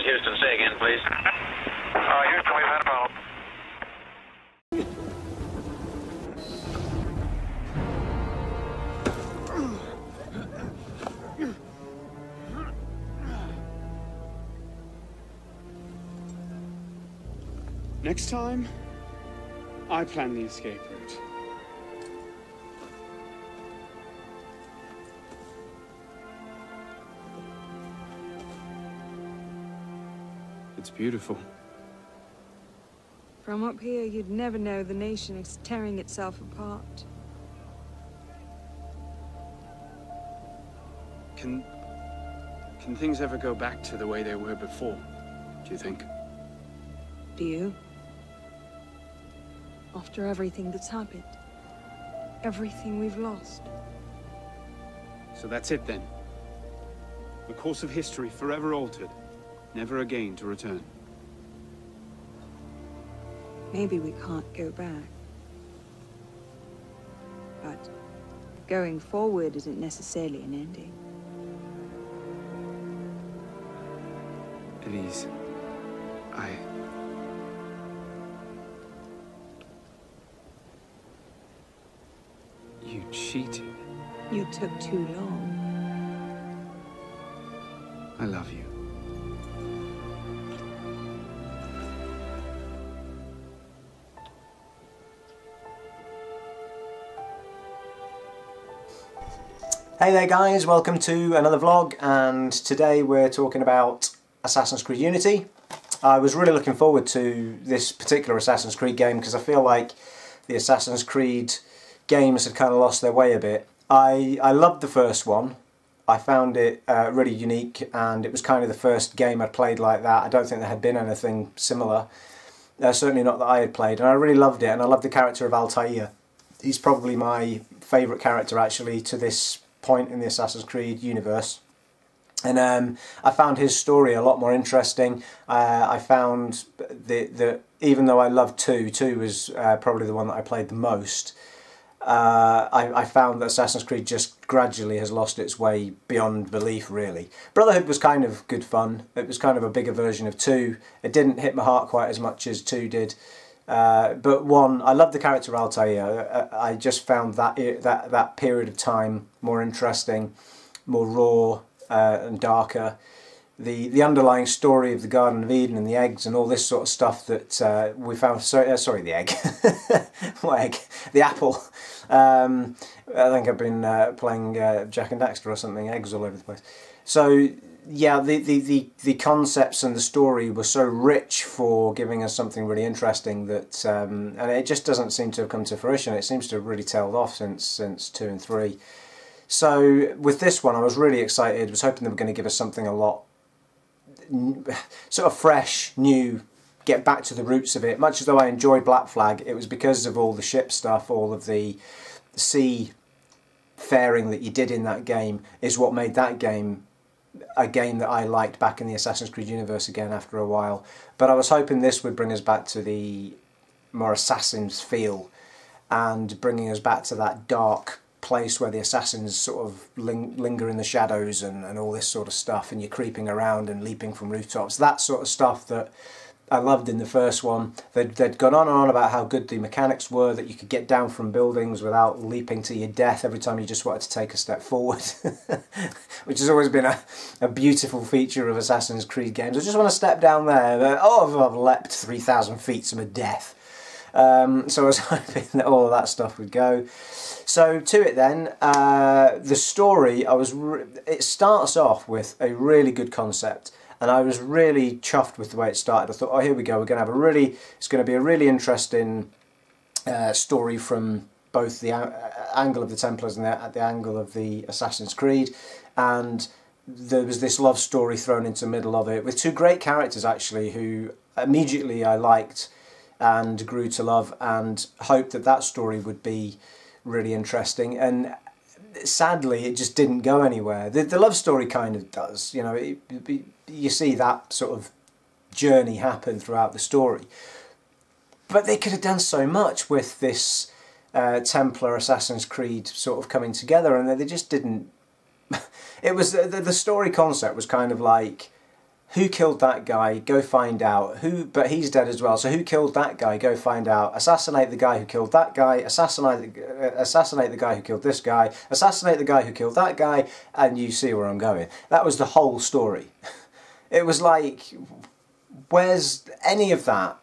Houston. Say again, please. Houston, we've had a problem. Next time, I plan the escape route. It's beautiful. From up here, you'd never know the nation is tearing itself apart. Can things ever go back to the way they were before, do you think? Do you? After everything that's happened, everything we've lost. So that's it then. The course of history forever altered, never again to return. Maybe we can't go back. But going forward isn't necessarily an ending. Elise, You cheated. You took too long. I love you. Hey there guys, welcome to another vlog, and today we're talking about Assassin's Creed Unity. I was really looking forward to this particular Assassin's Creed game because I feel like the Assassin's Creed games had kind of lost their way a bit. I loved the first one. I found it really unique, and it was kind of the first game I'd played like that. I don't think there had been anything similar, certainly not that I had played, and I really loved it, and I loved the character of Altair. He's probably my favourite character actually to this point in the Assassin's Creed universe. And I found his story a lot more interesting. I found that even though I loved 2 was probably the one that I played the most, I found that Assassin's Creed just gradually has lost its way beyond belief, really. Brotherhood was kind of good fun. It was kind of a bigger version of 2. It didn't hit my heart quite as much as 2 did. But 1, I loved the character Altair. I just found that period of time more interesting, more raw and darker. The underlying story of the Garden of Eden and the eggs and all this sort of stuff that we found. Sorry, the egg. What egg? The apple. I think I've been playing Jack and Daxter or something. Eggs all over the place. So yeah, the concepts and the story were so rich for giving us something really interesting that, and it just doesn't seem to have come to fruition. It seems to have really tailed off since 2 and 3. So with this one, I was really excited. I was hoping they were going to give us something a lot sort of fresh, new, get back to the roots of it. Much as though I enjoyed Black Flag, it was because of all the ship stuff, all of the sea faring that you did in that game is what made that game a game that I liked back in the Assassin's Creed universe again after a while. But I was hoping this would bring us back to the more Assassin's feel and bringing us back to that dark place where the assassins sort of linger in the shadows and all this sort of stuff, and you're creeping around and leaping from rooftops. That sort of stuff that I loved in the first one. They'd gone on and on about how good the mechanics were, that you could get down from buildings without leaping to your death every time you just wanted to take a step forward, which has always been a beautiful feature of Assassin's Creed games. I just want to step down there, but, oh, I've leapt 3,000 feet to my death. So I was hoping that all of that stuff would go. So to it then, the story, it starts off with a really good concept, and I was really chuffed with the way it started. I thought, oh, here we go, it's going to be a really interesting story from both the angle of the Templars and the angle of the Assassin's Creed, and there was this love story thrown into the middle of it with 2 great characters actually, who immediately I liked and grew to love, and hoped that story would be really interesting. And sadly it just didn't go anywhere. The love story kind of does, you know, you see that sort of journey happen throughout the story, but they could have done so much with this Templar Assassin's Creed sort of coming together, and they just didn't. It was the story concept was kind of like, who killed that guy, go find out. But he's dead as well, so who killed that guy, go find out. Assassinate the guy who killed that guy, assassinate the guy who killed this guy, assassinate the guy who killed that guy, and you see where I'm going. That was the whole story. It was like, where's any of that?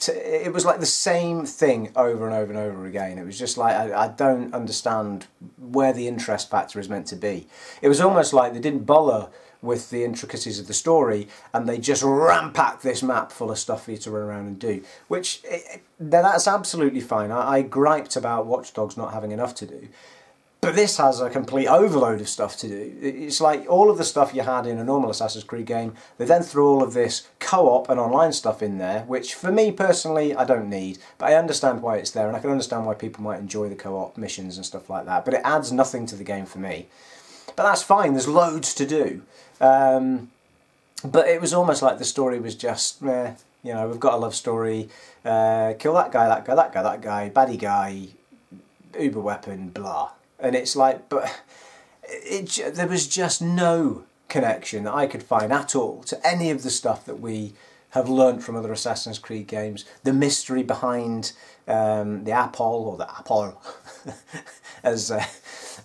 It was like the same thing over and over and over again. It was just like, I don't understand where the interest factor is meant to be. It was almost like they didn't bother with the intricacies of the story, and they just ram-packed this map full of stuff for you to run around and do, which, that's absolutely fine. I griped about Watch Dogs not having enough to do, but this has a complete overload of stuff to do. It's like all of the stuff you had in a normal Assassin's Creed game, they then threw all of this co-op and online stuff in there, which for me personally I don't need, but I understand why it's there, and I can understand why people might enjoy the co-op missions and stuff like that, but it adds nothing to the game for me. But that's fine, there's loads to do. But it was almost like the story was just, meh, you know, we've got a love story, kill that guy, that guy, that guy, that guy, baddie guy, uber weapon, blah. And it's like, but there was just no connection that I could find at all to any of the stuff that we have learnt from other Assassin's Creed games. The mystery behind the apple, or the apple, as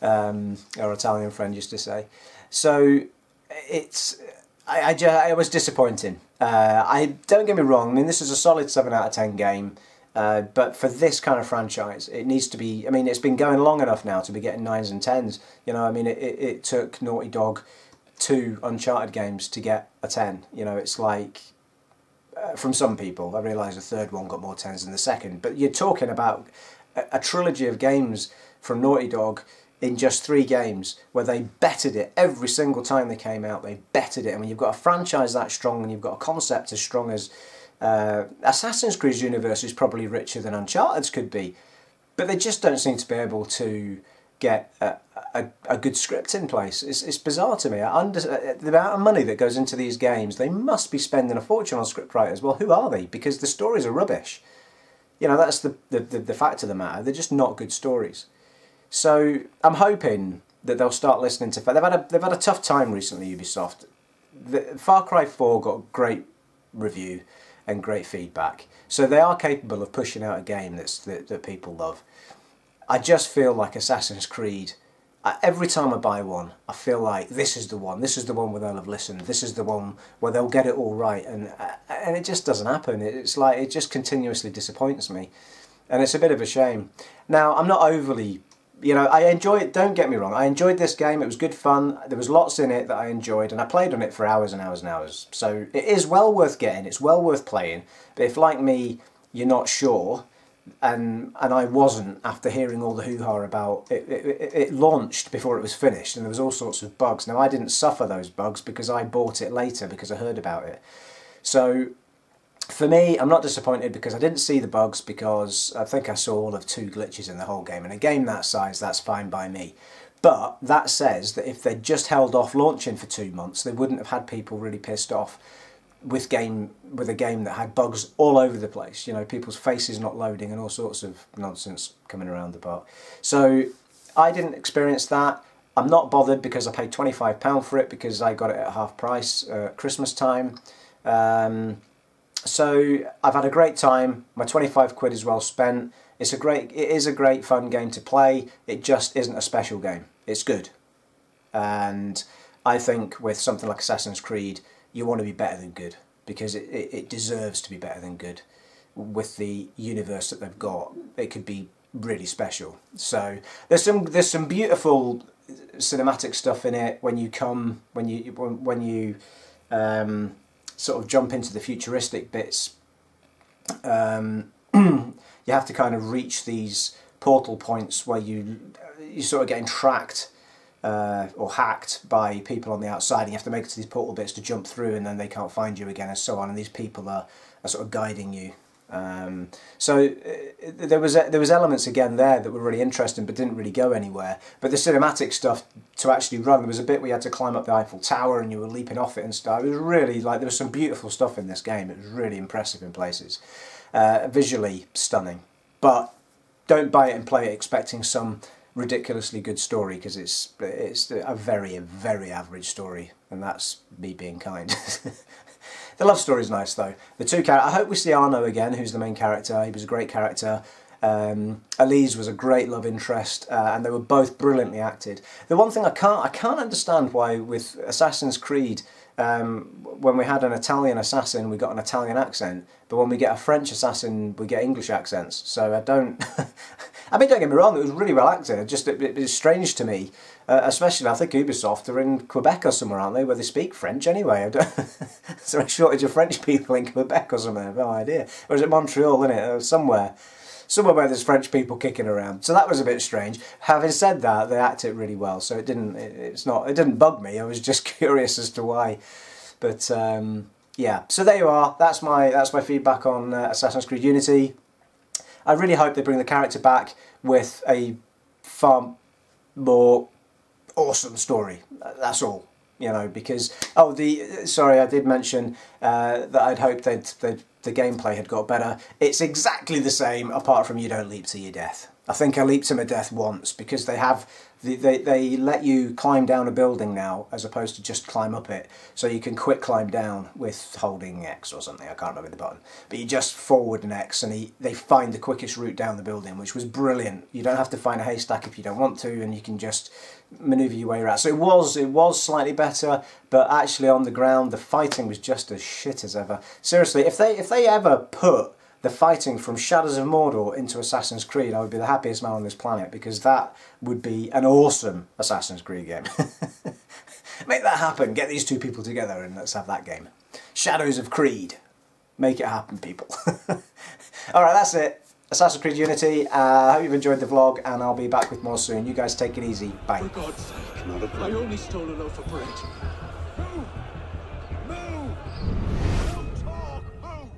our Italian friend used to say. So I was disappointing. Don't get me wrong, I mean, this is a solid 7 out of 10 game. But for this kind of franchise, it needs to be, I mean, it's been going long enough now to be getting 9s and 10s. You know, I mean, it took Naughty Dog 2 Uncharted games to get a 10. You know, it's like, from some people, I realise the third one got more 10s than the second, but you're talking about a trilogy of games from Naughty Dog in just 3 games, where they bettered it every single time they came out. They bettered it, and when you've got a franchise that strong, and you've got a concept as strong as Assassin's Creed's universe is probably richer than Uncharted's could be, but they just don't seem to be able to get a good script in place. It's bizarre to me. The amount of money that goes into these games, they must be spending a fortune on script writers. Well, who are they? Because the stories are rubbish. You know, that's the fact of the matter. They're just not good stories. So I'm hoping that they'll start listening to. They've had a tough time recently, Ubisoft. Far Cry 4 got a great review and great feedback, so they are capable of pushing out a game that people love. I just feel like Assassin's Creed, every time I buy one, I feel like this is the one where they'll have listened, this is the one where they'll get it all right, and it just doesn't happen. It's like, it just continuously disappoints me, and it's a bit of a shame. Now, I'm not overly, you know, I enjoy it, don't get me wrong, I enjoyed this game, it was good fun, there was lots in it that I enjoyed, and I played on it for hours and hours and hours, so it is well worth getting, it's well worth playing, but if, like me, you're not sure, and I wasn't after hearing all the hoo-ha about it, it launched before it was finished, and there was all sorts of bugs. Now, I didn't suffer those bugs because I bought it later because I heard about it. So, for me, I'm not disappointed because I didn't see the bugs, because I think I saw all of 2 glitches in the whole game. And a game that size, that's fine by me. But that says that if they'd just held off launching for 2 months, they wouldn't have had people really pissed off with a game that had bugs all over the place. You know, people's faces not loading and all sorts of nonsense coming around the park. So I didn't experience that. I'm not bothered because I paid £25 for it because I got it at half price at Christmas time. So I've had a great time. My 25 quid is well spent. It is a great fun game to play. It just isn't a special game. It's good. And I think with something like Assassin's Creed, you want to be better than good, because it deserves to be better than good. With the universe that they've got, it could be really special. So there's some beautiful cinematic stuff in it when you sort of jump into the futuristic bits. You have to kind of reach these portal points where you're sort of getting tracked or hacked by people on the outside, and you have to make it to these portal bits to jump through, and then they can't find you again, and so on, and these people are sort of guiding you. So there was elements again there that were really interesting but didn't really go anywhere. But the cinematic stuff to actually run, there was a bit where you had to climb up the Eiffel Tower and you were leaping off it and stuff. It was really, like, there was some beautiful stuff in this game. It was really impressive in places, visually stunning. But don't buy it and play it expecting some ridiculously good story, because it's a very, very average story, and that's me being kind. The love story's nice though. The two characters. I hope we see Arno again, who's the main character. He was a great character. Elise was a great love interest, and they were both brilliantly acted. The one thing I can't understand why with Assassin's Creed, when we had an Italian assassin, we got an Italian accent, but when we get a French assassin, we get English accents. So I don't. I mean, don't get me wrong, it was really well acted. It was strange to me, especially I think Ubisoft are in Quebec or somewhere, aren't they, where they speak French anyway. Is there a shortage of French people in Quebec or something? I have no idea. Or is it Montreal, isn't it, or somewhere where there's French people kicking around. So that was a bit strange. Having said that, they act it really well, so it didn't bug me. I was just curious as to why. But yeah, so there you are. That's my feedback on Assassin's Creed Unity. I really hope they bring the character back with a far more awesome story. That's all. You know, because sorry, I did mention that I'd hoped the gameplay had got better. It's exactly the same, apart from you don't leap to your death. I think I leaped to my death once because they let you climb down a building now as opposed to just climb up it. So you can quick climb down with holding X or something. I can't remember the button, but you just forward an X and they find the quickest route down the building, which was brilliant. You don't have to find a haystack if you don't want to, and you can just manoeuvre your way around. So it was slightly better, but actually on the ground the fighting was just as shit as ever. Seriously, if they ever put the fighting from Shadows of Mordor into Assassin's Creed, I would be the happiest man on this planet, because that would be an awesome Assassin's Creed game. Make that happen. Get these two people together and let's have that game. Shadows of Creed. Make it happen, people. Alright, that's it. Assassin's Creed Unity. I hope you've enjoyed the vlog, and I'll be back with more soon. You guys take it easy. Bye. For God's sake, not a I only stole a loaf of bread. Move! Move! Don't talk! Move!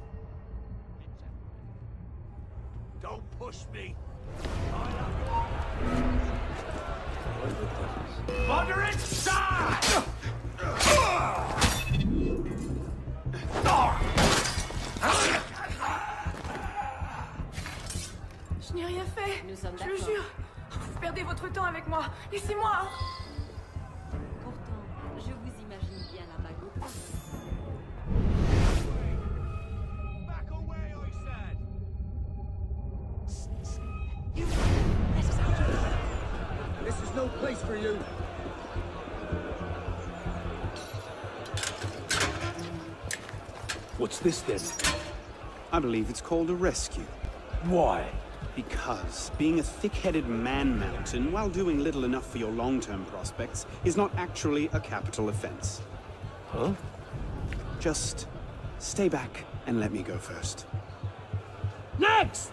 Don't push me! Moderate side! Je n'ai rien fait. Je le jure. Vous perdez votre temps avec moi. Laissez-moi. Pourtant, je vous imagine bien là-bas. Back away, I said! This is no place for you. What's this then? I believe it's called a rescue. Why? Because being a thick-headed man-mountain while doing little enough for your long-term prospects is not actually a capital offense. Huh? Just stay back and let me go first. Next!